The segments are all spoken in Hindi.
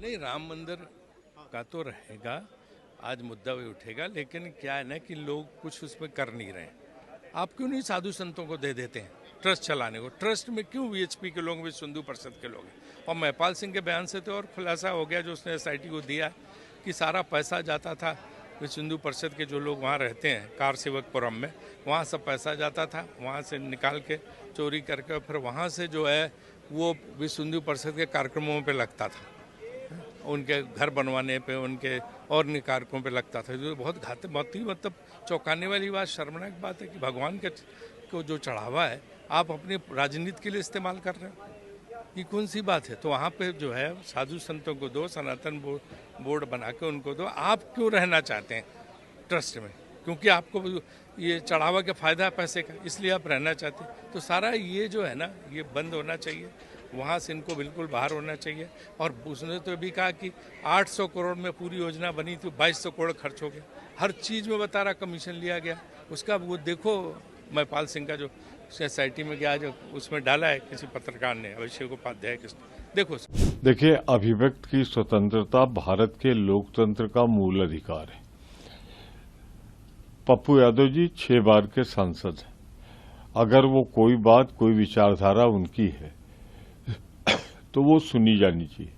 नहीं, राम मंदिर का तो रहेगा, आज मुद्दा भी उठेगा, लेकिन क्या है ना कि लोग कुछ उसमें कर नहीं रहे हैं। आप क्यों नहीं साधु संतों को दे देते हैं ट्रस्ट चलाने को? ट्रस्ट में क्यों वीएचपी के लोग, विश्व हिंदू परिषद के लोग हैं? और महिपाल सिंह के बयान से तो और खुलासा हो गया, जो उसने एसआईटी को दिया, कि सारा पैसा जाता था विश्व हिंदू परिषद के जो लोग वहाँ रहते हैं कार सेवकपुरम में, वहाँ सब पैसा जाता था, वहाँ से निकाल के चोरी करके फिर वहाँ से जो है वो विश्व हिंदू परिषद के कार्यक्रमों पे लगता था, उनके घर बनवाने पे, उनके और अन्य कार्यक्रमों पे लगता था। जो बहुत घातक, बहुत ही मतलब चौंकाने वाली बात, शर्मनाक बात है कि भगवान के को जो चढ़ावा है आप अपनी राजनीति के लिए इस्तेमाल कर रहे हो, ये कौन सी बात है? तो वहाँ पे जो है साधु संतों को दो, सनातन बोर्ड बना के उनको दो। आप क्यों रहना चाहते हैं ट्रस्ट में? क्योंकि आपको ये चढ़ावा का फायदा है पैसे का, इसलिए आप रहना चाहते हैं। तो सारा ये जो है ना, ये बंद होना चाहिए, वहाँ से इनको बिल्कुल बाहर होना चाहिए। और उसने तो भी कहा कि 800 करोड़ में पूरी योजना बनी थी, 2200 करोड़ खर्च हो गया। हर चीज़ में बता रहा कमीशन लिया गया उसका। वो देखो महिपाल सिंह का जो एसआईटी में गया, जो उसमें डाला है किसी पत्रकार ने, अभिषेक उपाध्याय के, देखो। देखिए, अभिव्यक्त की स्वतंत्रता भारत के लोकतंत्र का मूल अधिकार है। पप्पू यादव जी 6 बार के सांसद हैं। अगर वो कोई बात, कोई विचारधारा उनकी है तो वो सुनी जानी चाहिए,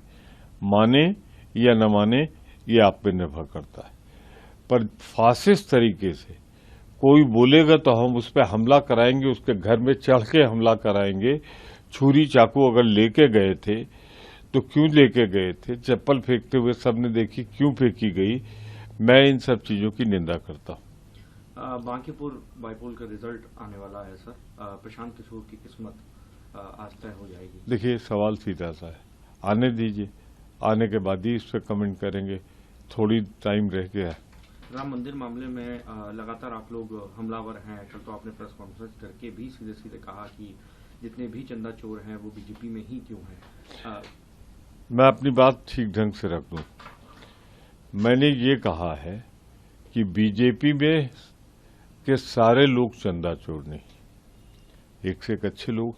माने या न माने ये आप पे निर्भर करता है। पर फासिस्ट तरीके से कोई बोलेगा तो हम उस पर हमला कराएंगे, उसके घर में चढ़ के हमला कराएंगे। छुरी चाकू अगर लेके गए थे तो क्यों लेके गए थे? चप्पल फेंकते हुए सबने देखी, क्यों फेंकी गई? मैं इन सब चीजों की निंदा करता हूं। बांकीपुर बाईपोल का रिजल्ट आने वाला है सर, प्रशांत किशोर की किस्मत आज तय हो जाएगी। देखिए, सवाल सीधा सा है, आने दीजिए, आने के बाद ही इस पर कमेंट करेंगे, थोड़ी टाइम रह गया है। राम मंदिर मामले में लगातार आप लोग हमलावर हैं। कल तो आपने प्रेस कॉन्फ्रेंस करके भी सीधे सीधे कहा कि जितने भी चंदा चोर हैं वो बीजेपी में ही क्यों हैं। मैं अपनी बात ठीक ढंग से रख दूं। मैंने ये कहा है कि बीजेपी में के सारे लोग चंदा चोर नहीं, एक से एक अच्छे लोग,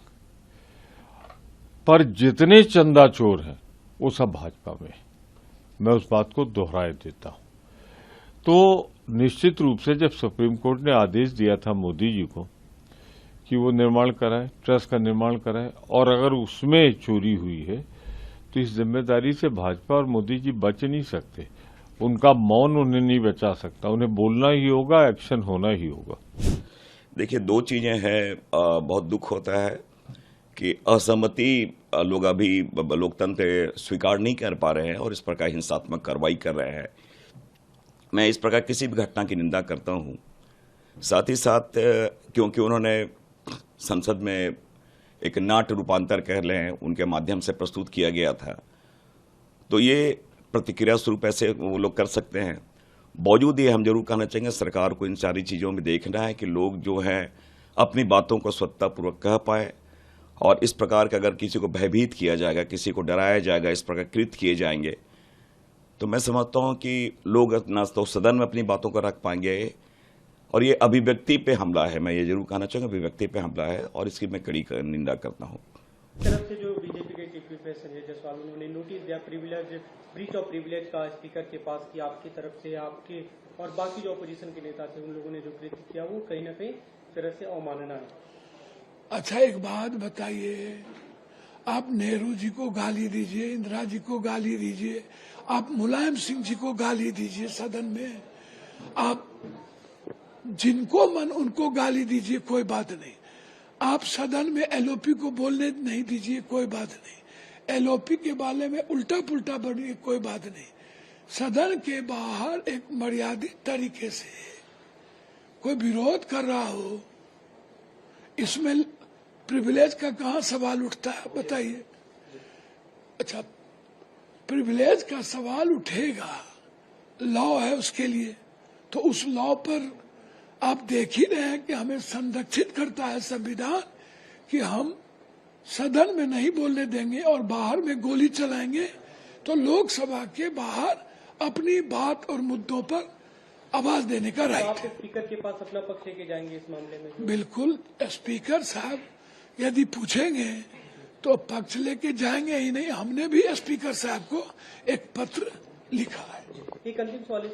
पर जितने चंदा चोर हैं वो सब भाजपा में। मैं उस बात को दोहराए देता हूं। तो निश्चित रूप से जब सुप्रीम कोर्ट ने आदेश दिया था मोदी जी को कि वो निर्माण कराए, ट्रस्ट का निर्माण कराए, और अगर उसमें चोरी हुई है तो इस जिम्मेदारी से भाजपा और मोदी जी बच नहीं सकते। उनका मौन उन्हें नहीं बचा सकता, उन्हें बोलना ही होगा, एक्शन होना ही होगा। देखिए, 2 चीजें हैं। बहुत दुख होता है कि असहमति लोग अभी लोकतंत्र स्वीकार नहीं कर पा रहे हैं और इस प्रकार हिंसात्मक कार्रवाई कर रहे हैं। मैं इस प्रकार किसी भी घटना की निंदा करता हूं। साथ ही साथ क्योंकि उन्होंने संसद में एक नाट्य रूपांतर कह लें, उनके माध्यम से प्रस्तुत किया गया था, तो ये प्रतिक्रिया स्वरूप ऐसे वो लोग कर सकते हैं। बावजूद ये हम जरूर कहना चाहेंगे, सरकार को इन सारी चीज़ों में देखना है कि लोग जो हैं अपनी बातों को स्वतंत्रपूर्वक कह पाए। और इस प्रकार का अगर किसी को भयभीत किया जाएगा, किसी को डराया जाएगा, इस प्रकार कृत किए जाएंगे, तो मैं समझता हूं कि लोग न तो सदन में अपनी बातों को रख पाएंगे। और ये अभिव्यक्ति पे हमला है, मैं ये जरूर कहना चाहूंगा, अभिव्यक्ति पे हमला है और इसकी मैं कड़ी निंदा करता हूं। तरफ से जो बीजेपी के टीपी संजय जायसवाल, उन्होंने नोटिस दिया ब्रीच ऑफ प्रिविलेज का स्पीकर के पास कि आपकी तरफ से, आपके और बाकी जो अपोजिशन के नेता थे उन लोगों ने जो कृत्य किया वो कहीं ना कहीं तरह से अवमानना है। अच्छा, एक बात बताइए, आप नेहरू जी को गाली दीजिए, इंदिरा जी को गाली दीजिए, आप मुलायम सिंह जी को गाली दीजिए सदन में, आप जिनको मन उनको गाली दीजिए, कोई बात नहीं। आप सदन में एलओपी को बोलने नहीं दीजिए, कोई बात नहीं। एलओपी के बारे में उल्टा पुल्टा बढ़िए, कोई बात नहीं। सदन के बाहर एक मर्यादित तरीके से कोई विरोध कर रहा हो, इसमें प्रिविलेज का कहां सवाल उठता है, बताइए। अच्छा, प्रिविलेज का सवाल उठेगा, लॉ है उसके लिए, तो उस लॉ पर आप देख ही रहे हैं कि हमें संरक्षित करता है संविधान कि हम सदन में नहीं बोलने देंगे और बाहर में गोली चलाएंगे। तो लोकसभा के बाहर अपनी बात और मुद्दों पर आवाज देने का राइट है। स्पीकर के पास अपना पक्ष लेके जाएंगे इस मामले में? बिल्कुल, स्पीकर साहब यदि पूछेंगे तो पक्ष लेके जाएंगे ही नहीं। हमने भी स्पीकर साहब को एक पत्र लिखा है। एक अंतिम सवाल इस